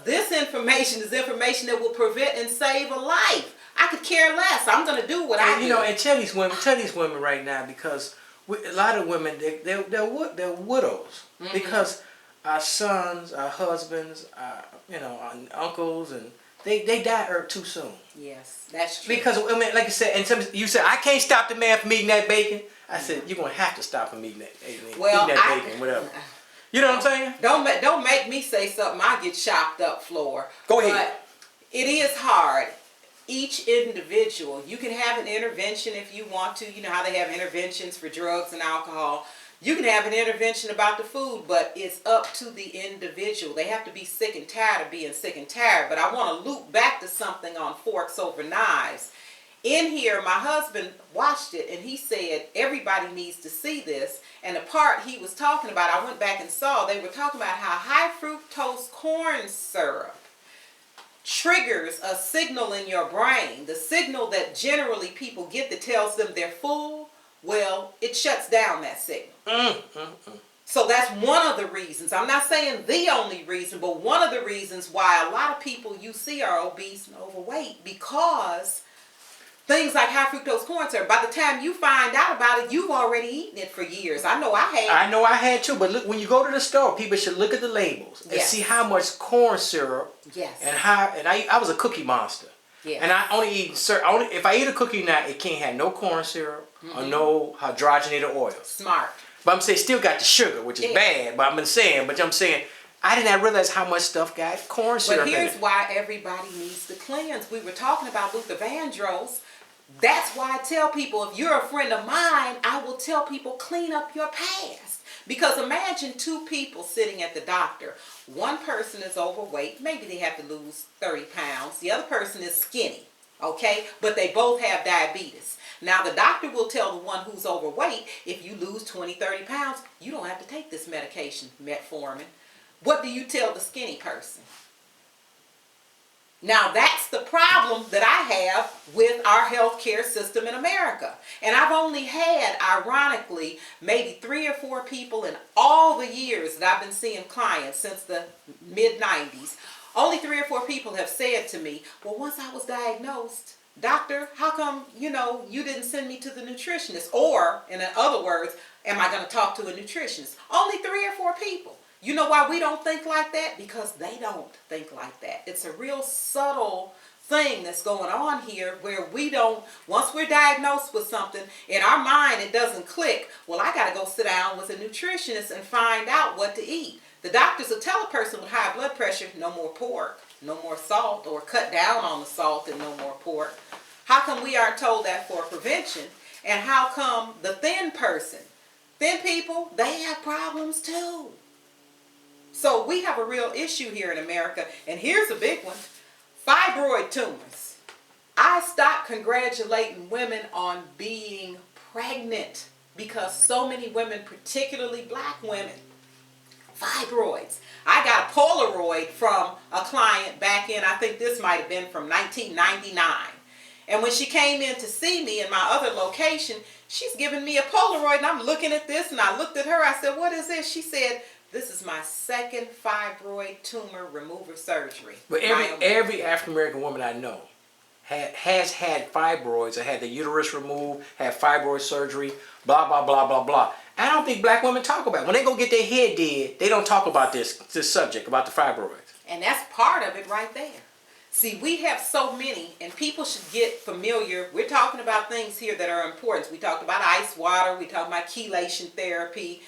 this information is information that will prevent and save a life. I could care less. I'm going to do what I do. You know, and tell these women right now, because a lot of women, they're widows. Mm-hmm. Because our sons, our husbands, our uncles, and they die too soon. Yes, that's true. Because, I mean, like you said, you said, I can't stop the man from eating that bacon. I said, you're going to have to stop him eating that bacon, whatever. You know what I'm saying? Don't make me say something I get chopped up for. Go ahead. But it is hard. Each individual, you can have an intervention if you want to. You know how they have interventions for drugs and alcohol. You can have an intervention about the food, but it's up to the individual. They have to be sick and tired of being sick and tired. But I want to loop back to something on forks over knives. In here, my husband watched it, and he said, everybody needs to see this. And the part he was talking about, I went back and saw, they were talking about how high-fructose corn syrup triggers a signal in your brain. The signal that generally people get that tells them they're full, well, it shuts down that signal. So that's one of the reasons. I'm not saying the only reason, but one of the reasons why a lot of people you see are obese and overweight, because things like high fructose corn syrup, by the time you find out about it, you've already eaten it for years. I know I had too, but look, when you go to the store, people should look at the labels and see how much corn syrup. Yes. And I was a cookie monster. Yes. And I only eat if I eat a cookie now, it can't have no corn syrup or no hydrogenated oil. Smart. But I'm saying still got the sugar, which is bad. But I'm saying I did not realize how much stuff got corn syrup in it. But here's why everybody needs to cleanse. We were talking about Luther Vandross. That's why I tell people, if you're a friend of mine, I will tell people, clean up your past. Because imagine two people sitting at the doctor. One person is overweight. Maybe they have to lose 30 pounds. The other person is skinny. Okay? But they both have diabetes. Now, the doctor will tell the one who's overweight, if you lose 20, 30 pounds, you don't have to take this medication, metformin. What do you tell the skinny person? Now, that's the problem that I have with our healthcare system in America. And I've only had, ironically, maybe 3 or 4 people in all the years that I've been seeing clients since the mid-90s. Only 3 or 4 people have said to me, well, once I was diagnosed, doctor, how come, you didn't send me to the nutritionist? Or, in other words, am I going to talk to a nutritionist? Only 3 or 4 people. You know why we don't think like that? Because they don't think like that. It's a real subtle thing that's going on here where we don't, once we're diagnosed with something, in our mind it doesn't click. Well, I got to go sit down with a nutritionist and find out what to eat. The doctors will tell a person with high blood pressure, no more pork, no more salt, or cut down on the salt and no more pork. How come we aren't told that for prevention? And how come the thin people, they have problems too? So we have a real issue here in America. And here's a big one. Fibroid tumors. I stopped congratulating women on being pregnant because so many women, particularly black women, fibroids. I got a Polaroid from a client back in, I think this might have been from 1999. And when she came in to see me in my other location, she's giving me a Polaroid, and I'm looking at this, and I looked at her. I said, what is this? She said, this is my second fibroid tumor remover surgery. But every African American woman I know has had fibroids or had the uterus removed, had fibroid surgery, blah, blah, blah, blah, blah. I don't think black women talk about it. When they go get their head did, they don't talk about this subject, about the fibroids. And that's part of it right there. See, we have so many, and people should get familiar. We're talking about things here that are important. We talked about ice water. We talked about chelation therapy.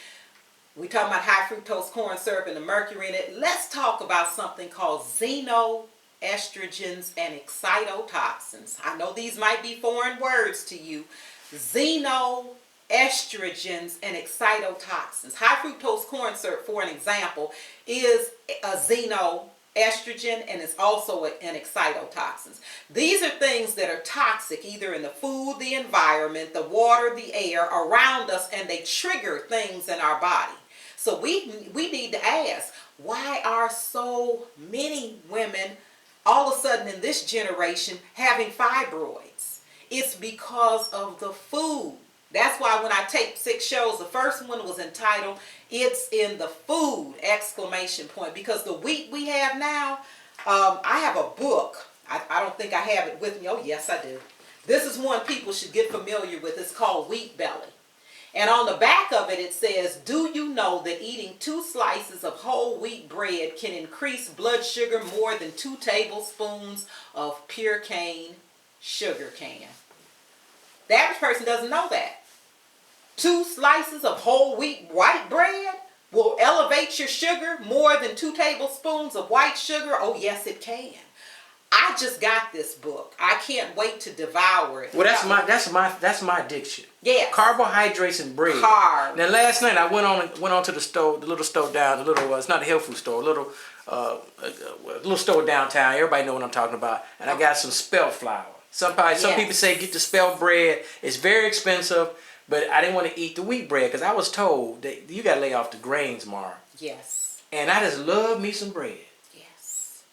We talked about high fructose corn syrup and the mercury in it. Let's talk about something called xenoestrogens and excitotoxins. I know these might be foreign words to you. Xenoestrogens and excitotoxins. High fructose corn syrup, for an example, is a xenoestrogen and it's also an excitotoxins. These are things that are toxic either in the food, the environment, the water, the air around us, and they trigger things in our body. So we need to ask, why are so many women all of a sudden in this generation having fibroids? It's because of the food. That's why when I taped 6 shows, the first one was entitled, It's in the Food, exclamation point. Because the wheat we have now, I have a book. I don't think I have it with me. Oh, yes, I do. This is one people should get familiar with. It's called Wheat Belly. And on the back of it, it says, do you know that eating 2 slices of whole wheat bread can increase blood sugar more than 2 tablespoons of pure cane sugar can? The average person doesn't know that. 2 slices of whole wheat white bread will elevate your sugar more than 2 tablespoons of white sugar. Oh, yes, it can. I just got this book. I can't wait to devour it. Well, that's my addiction. Yes. Carbohydrates and bread. Carbs. Now, last night I went on to the store, the little store down, it's not a health food store, a little store downtown. Everybody know what I'm talking about. And I got some spelt flour. Some people say get the spelt bread. It's very expensive, but I didn't want to eat the wheat bread because I was told that you got to lay off the grains, Mara. Yes. And I just love me some bread.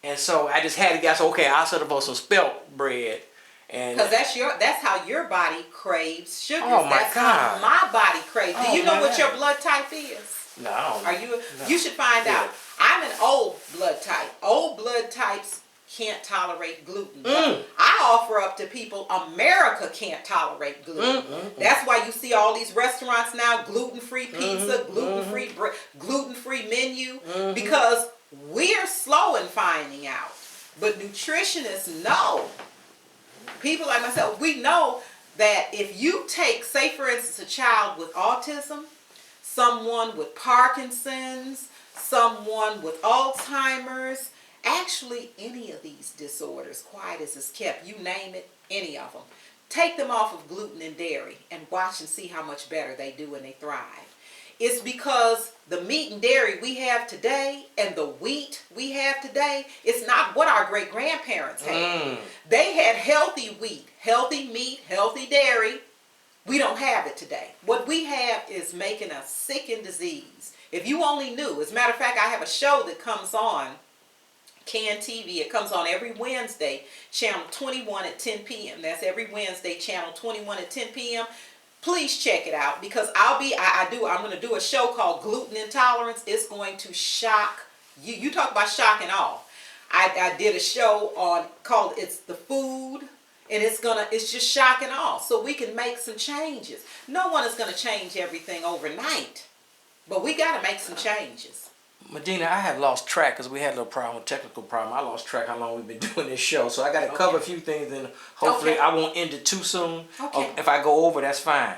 And so I just had to guess, okay, I'll set up on some spelt bread. Because that's how your body craves sugar. Oh my that's God. How my body craves. Do you know what your blood type is? No, I don't know. Are you? No. You should find out. I'm an old blood type. Old blood types can't tolerate gluten. I offer up to people, America can't tolerate gluten. That's why you see all these restaurants now, gluten-free pizza, gluten-free gluten-free menu, because we're slow in finding out. But nutritionists know. People like myself, we know that if you take, say for instance, a child with autism, someone with Parkinson's, someone with Alzheimer's, actually any of these disorders, quiet as it's kept, you name it, any of them, take them off of gluten and dairy and watch and see how much better they do and they thrive. It's because the meat and dairy we have today and the wheat we have today, it's not what our great-grandparents had. They had healthy wheat, healthy meat, healthy dairy. We don't have it today. What we have is making us sick and diseased. If you only knew. As a matter of fact, I have a show that comes on CAN TV. It comes on every Wednesday, channel 21 at 10 p.m. That's every Wednesday, channel 21 at 10 p.m. Please check it out because I'm going to do a show called Gluten Intolerance. It's going to shock you. You talk about shock and awe. I did a show called It's the Food, and it's just shock and awe. So we can make some changes. No one is going to change everything overnight, but we got to make some changes. Medina, I have lost track because we had a little technical problem. I lost track how long we've been doing this show. So I got to cover a few things and hopefully I won't end it too soon. Okay. If I go over, that's fine.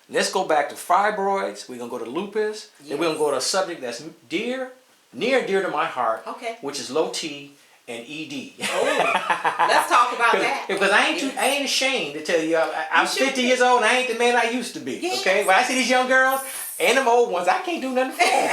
Let's go back to fibroids. We're going to go to lupus. Then we're going to go to a subject that's near and dear to my heart, which is low T and ED. Oh, let's talk about that. Because I ain't ashamed to tell you, I'm 50 years old and I ain't the man I used to be. Yes. Okay? When I see these young girls and them old ones, I can't do nothing for them.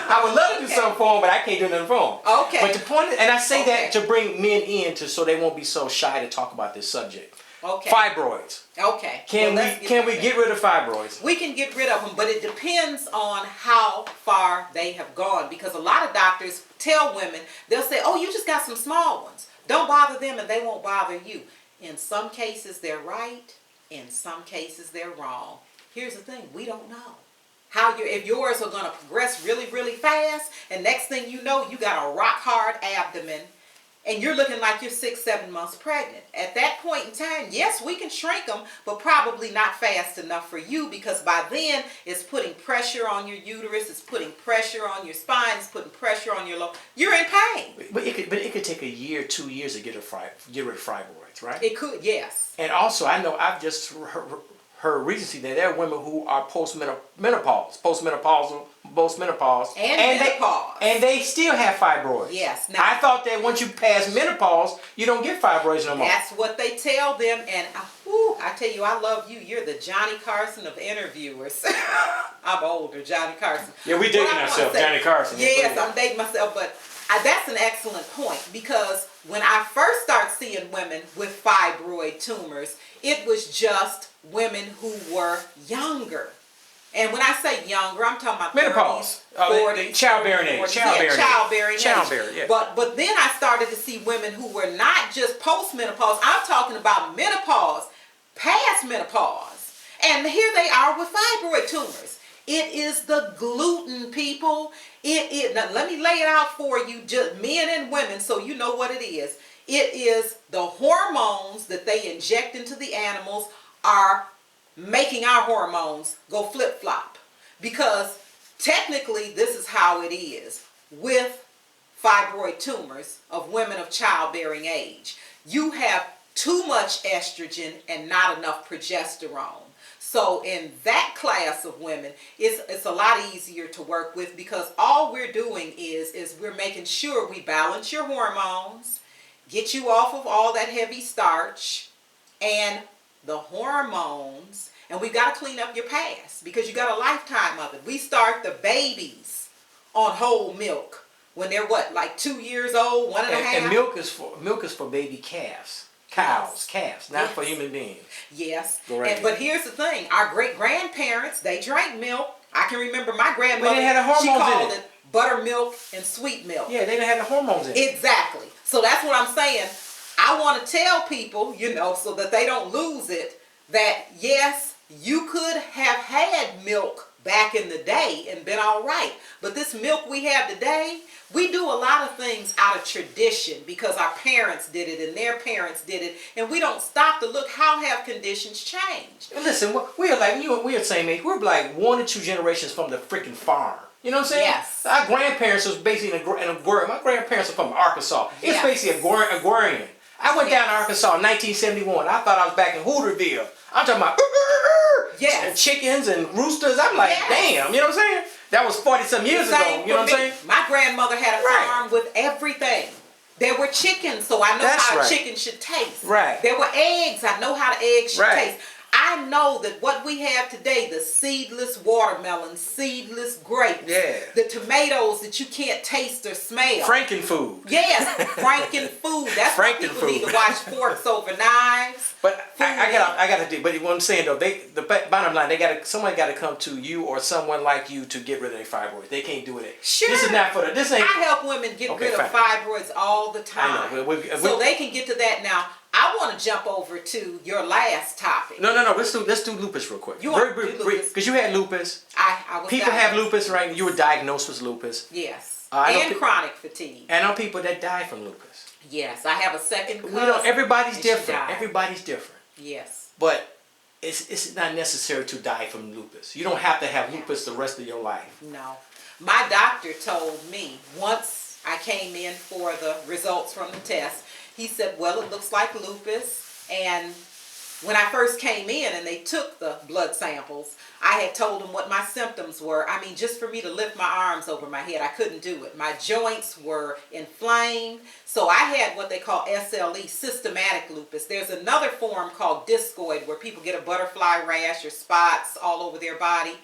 I would love to do something for them, but I can't do nothing for them. Okay. But the point is, and I say that to bring men in so they won't be so shy to talk about this subject. Okay. Fibroids. Okay. Can we get rid of fibroids? We can get rid of them, but it depends on how far they have gone. Because a lot of doctors tell women, they'll say, oh, you just got some small ones. Don't bother them and they won't bother you. In some cases, they're right. In some cases, they're wrong. Here's the thing. We don't know. If yours are going to progress really, really fast, and next thing you know, you got a rock-hard abdomen, and you're looking like you're 6-7 months pregnant. At that point in time, yes, we can shrink them, but probably not fast enough for you because by then it's putting pressure on your uterus, it's putting pressure on your spine, it's putting pressure on your you're in pain. But it could take a year, 2 years to get rid of fibroids, right? It could, yes. And also, I know I've just heard recently that there are women who are postmenopausal, and menopause, and they still have fibroids. Yes. Now, I thought that once you pass menopause, you don't get fibroids no more. That's what they tell them, and I tell you, I love you. You're the Johnny Carson of interviewers. I'm older, Johnny Carson. Yeah, we dating ourselves, Johnny Carson. Yes, I'm dating myself, but that's an excellent point because when I first started seeing women with fibroid tumors, it was just women who were younger. And when I say younger, I'm talking about menopause, 40s, childbearing age, childbearing age. Yeah. But then I started to see women who were not just postmenopause. I'm talking about menopause, past menopause, and here they are with fibroid tumors. It is the gluten, people. Now let me lay it out for you, just men and women, so you know what it is. It is the hormones that they inject into the animals are making our hormones go flip-flop. Because technically, this is how it is with fibroid tumors of women of childbearing age. You have too much estrogen and not enough progesterone. So in that class of women, it's a lot easier to work with, because all we're doing is we're making sure we balance your hormones, get you off of all that heavy starch and the hormones, and we've got to clean up your past, because you got a lifetime of it. We start the babies on whole milk when they're what, like 2 years old, one and a half? And milk is for baby calves. Calves, not for human beings. Yes. Right. But here's the thing. Our great-grandparents, they drank milk. I can remember my grandmother, they had the hormones she called in it. Buttermilk and sweet milk. Yeah, they didn't have the hormones in it. Exactly. So that's what I'm saying. I want to tell people, so that they don't lose it, that yes, you could have had milk back in the day and been all right. But this milk we have today, we do a lot of things out of tradition because our parents did it and their parents did it, and we don't stop to look how have conditions changed. Listen, we're like we're the same age. We're like 1 or 2 generations from the freaking farm. You know what I'm saying? Yes. Our grandparents was basically an agrarian. My grandparents are from Arkansas. It's Yes. basically agrarian. I went down to Arkansas in 1971. I thought I was back in Hooterville. I'm talking about Yes. chickens and roosters. I'm like, Yes. damn. You know what I'm saying? That was 40-some years ago. Same You know what I'm for me. saying? My grandmother had a Right. farm with everything. There were chickens, so I know That's how right. a chicken should taste. Right. There were eggs, I know how the eggs should Right. taste. I know that what we have today, the seedless watermelon, seedless grapes, Yeah. the tomatoes that you can't taste or smell. Frankenfood. Yes, Frankenfood. That's why people Frankenfood. need to watch forks over knives. But I gotta do. But what I'm saying though, the bottom line, somebody gotta come to you or someone like you to get rid of their fibroids. They can't do it. Sure. This is not for the. This ain't. I help women get rid of fibroids all the time. I know. So they can get to that now. I want to jump over to your last topic. No. Let's do lupus real quick. You want to do lupus? Because you had lupus. I was People have diagnosed. lupus, right? You were diagnosed with lupus. Yes. I know And chronic fatigue. And I know people that die from lupus. Yes. I have a second cousin. Everybody's and she different. died. Everybody's different. Yes. But it's not necessary to die from lupus. You don't have to have lupus the rest of your life. No. My doctor told me once I came in for the results from the test, he said, well, it looks like lupus. And when I first came in and they took the blood samples, I had told them what my symptoms were. I mean, just for me to lift my arms over my head, I couldn't do it. My joints were inflamed. So I had what they call SLE, systematic lupus. There's another form called discoid where people get a butterfly rash or spots all over their body.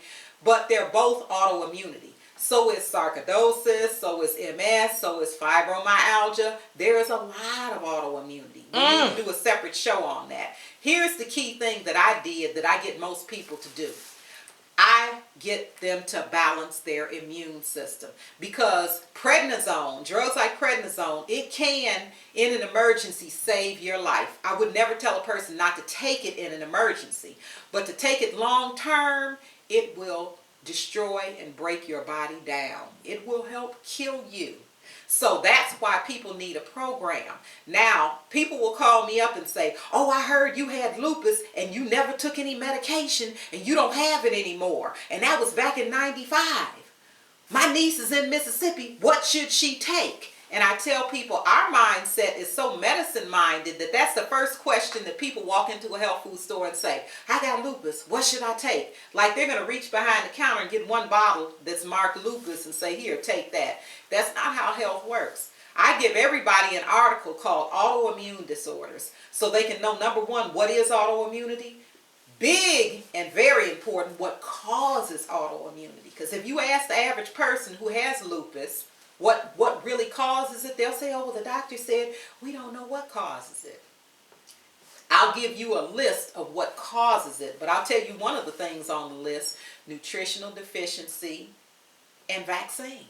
But they're both autoimmunity. So is sarcoidosis, so is MS, so is fibromyalgia. There's a lot of autoimmunity. We need to do a separate show on that. Here's the key thing that I did that I get most people to do. I get them to balance their immune system, because prednisone, drugs like prednisone, it can, in an emergency, save your life. I would never tell a person not to take it in an emergency, but to take it long term, it will destroy and break your body down. It will help kill you. So that's why people need a program. Now, people will call me up and say, oh, I heard you had lupus and you never took any medication and you don't have it anymore. And that was back in 95. My niece is in Mississippi. What should she take? And I tell people our mindset is so medicine-minded that that's the first question that people walk into a health food store and say, I got lupus. What should I take? Like they're going to reach behind the counter and get one bottle that's marked lupus and say, here, take that. That's not how health works. I give everybody an article called Autoimmune Disorders so they can know, number one, what is autoimmunity? Big and very important, what causes autoimmunity. Because if you ask the average person who has lupus, what really causes it, they'll say, oh, well, the doctor said, we don't know what causes it. I'll give you a list of what causes it, but I'll tell you one of the things on the list: nutritional deficiency and vaccines.